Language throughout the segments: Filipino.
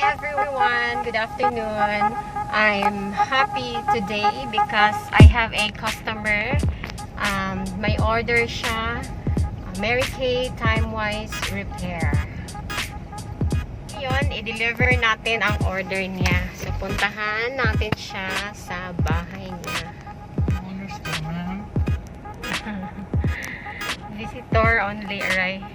everyone, good afternoon. I'm happy today because I have a customer. May order siya, Mary Kay Timewise Repair. Ngayon, i-deliver natin ang order niya. So, puntahan natin siya sa bahay niya. Visitor only, right?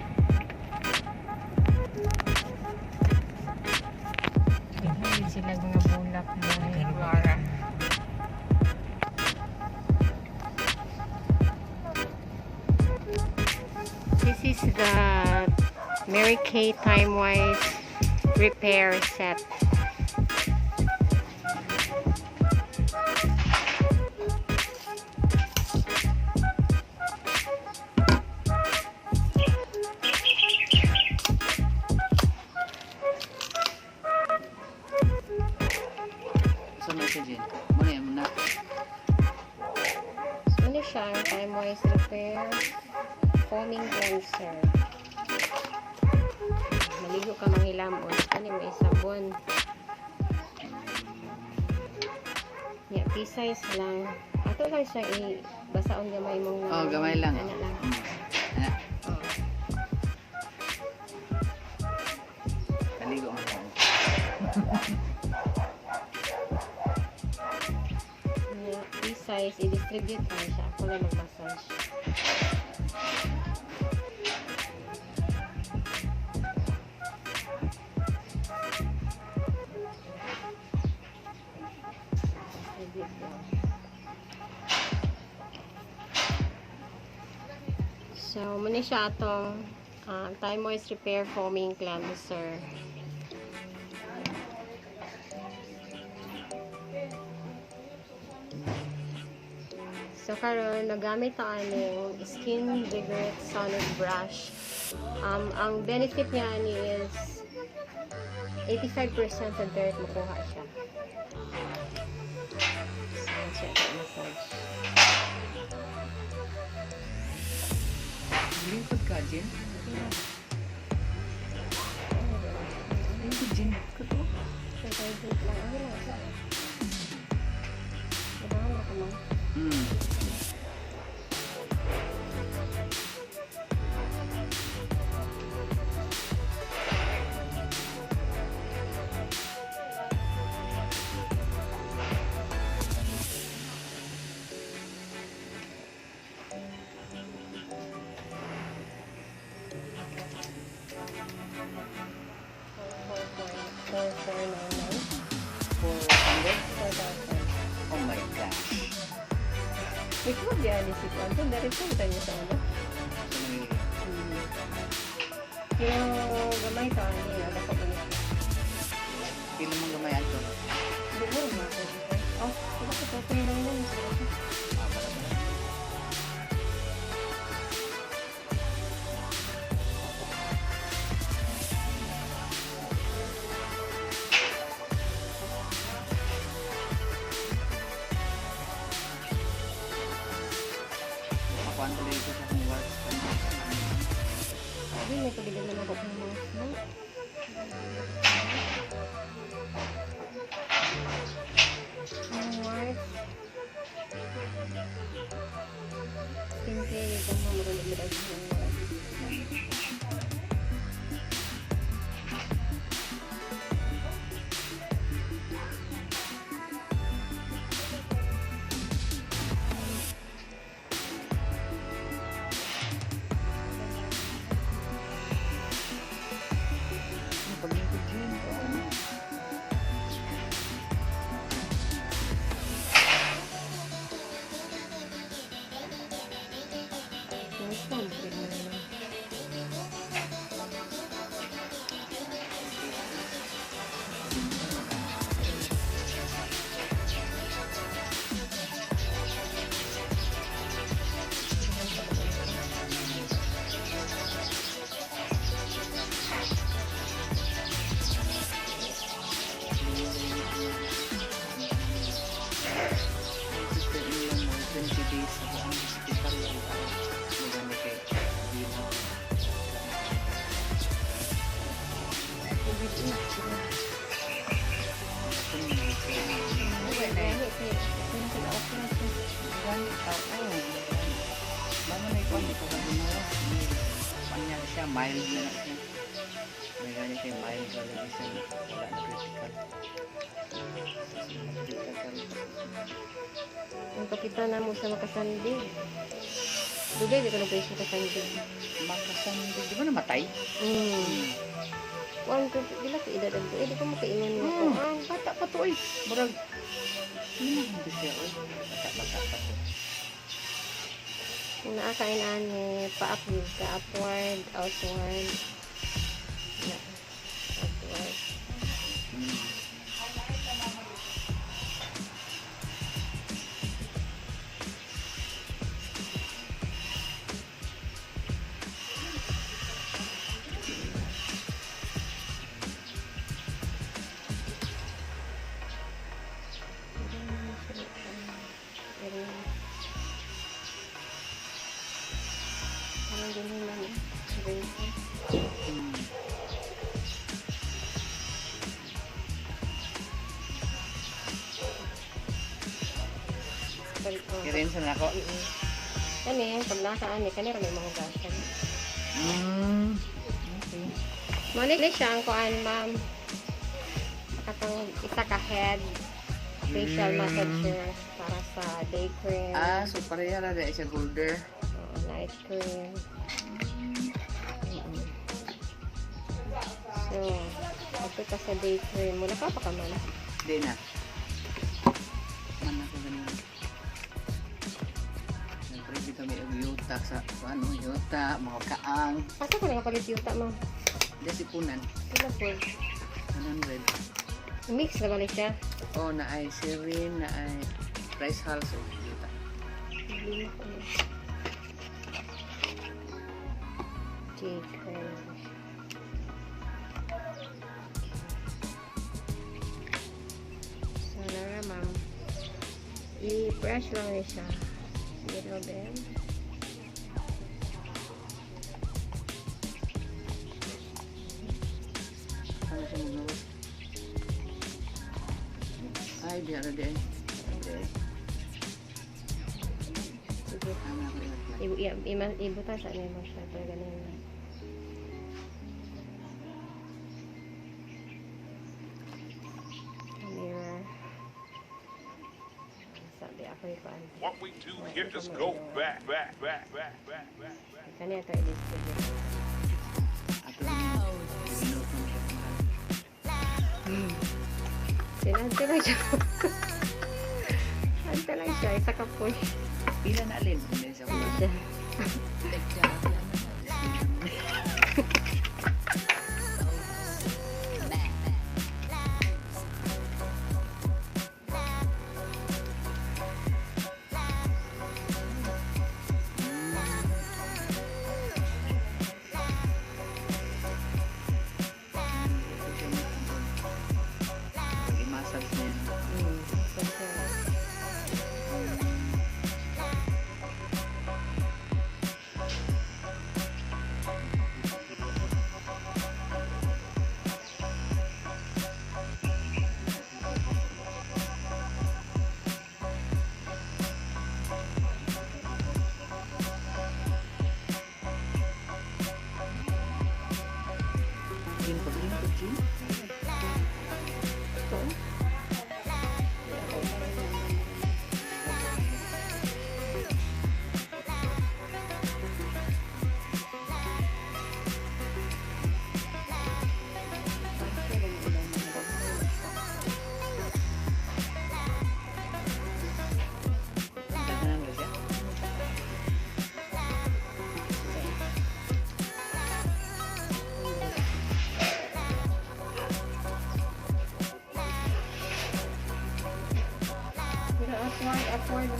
Hindi sila mga bulak mo. Wara. This is the Mary Kay Timewise Repair set. Ano siya? Timewise Repair Foaming Cleanser. Maligo ka manghilamon. Ano may sabon. Yeah, P-size lang. Ato lang siya basaon gamay mong gamay lang. Ano lang. Maligo mo lang. Size, i-distribute lang siya. Ako lang mag-massage. Distribute lang. So, muna siya itong Timewise Repair Foaming Cleanser. So, karon nagamit ta aning skin vigorous sonic brush. Ang benefit niya ni is 85% ng dirt makuha siya. So, check out massage. Lingkod ka, Jen? Lingkod, Jen. Kato? Check out lang. Ano lang siya? Kailangan ako mo. Oh my gosh. Ikaw diyan si Kwanto, dari po tayo sa ano. Pero gamay ta ni ada ko pa niya. Pila mong gamayan to? Di mo ma ko. Oh, bakit ko pa lang lang sa. Kuan tuloy ko sa kong works. Hindi may pagbilan na ako ng mga smoke. Skincare ito mo marunong bilang Paglingkod, Jen. siya, mild na lang siya. May ganyan kayo mild talaga siya. Wala na critical. Critical. Ang kapitan na mo sa makasandig. Dugay, di ko na pwede siya kasandig. Makasandig. Di ba namatay? One, two, gila ko edad ang di ko makaingon mo ko. Bata pa to eh. Murag. Hindi siya eh. Bata pa to. Kung naakain ani, pa-upward ka, upward, outward. Outward. Parang ganun lang eh. Kirinsa na ako. Kani, pag nakaan ni, kanira may mga gasan. Okay. Manik siya ang kuan, ma'am. Katang isa ka head facial massager para sa day cream. So pareha na dahil siya golder. Night cream. So, ito ka sa day cream. Muna ka pa ka man. Hindi na. Mana ko ganun. Siyempre, dito may yuta sa, ano, yuta, mga kaang. Asa ko na kapalit yuta, ma'am? Hindi, sipunan. Sila po. 100. Mix na balik siya. Na ay serene, na ay rice hulls o yuta. Lima ko na. Day cream. So, nara, ma'am. I-brush lang niya siya. Little bit. Ano siya maglawas? Ay, di ara di ay. Sige. Ano ako i-apply? Ibuta sa ano mo siya. Pero ganun lang. Mirror. Sabi ako ipaan. What we do here is go back. Kanya ito edit ko dyan. Ato lang. Sinante lang siya. Sinante lang siya. Isa ka po. Pila na alin? Hindi siya ko. Siya. I-massage niya. Pag-lingkod, Jim. Dagdagan ba siya? Upward na mga upward.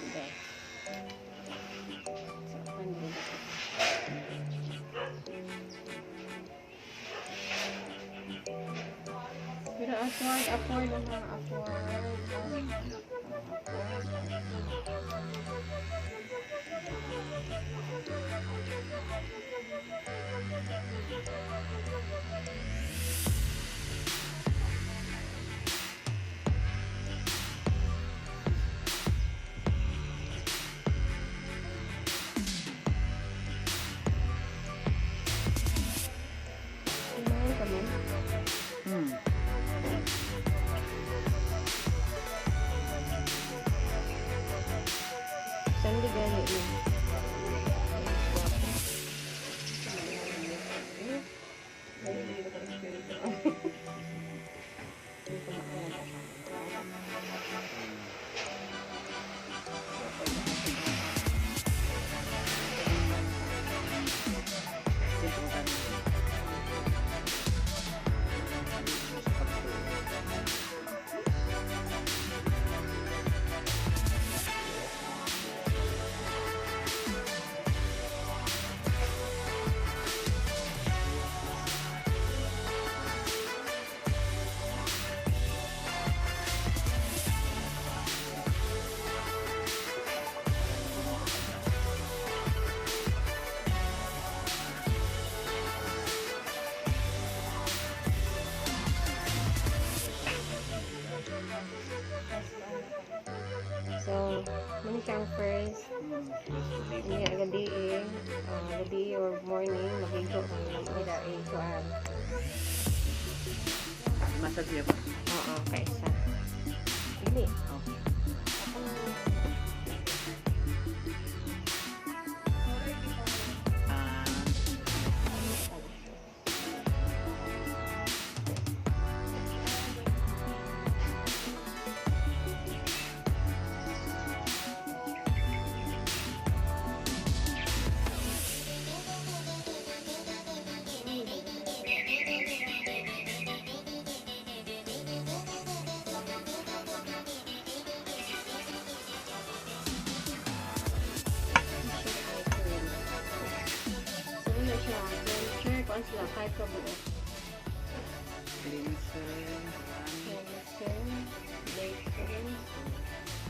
Okay. So, undo. Pero upward na mga upward. Mani kang first. Hindi, gabi or morning, mag-igo ka lang. Ida ikuan. Massage niya ba? Oo, kaisa. Hindi. Okay. Ah, So, ano siya? Cleanser, kung sila, 5 ka buo. cleanser. Cleanser, laser.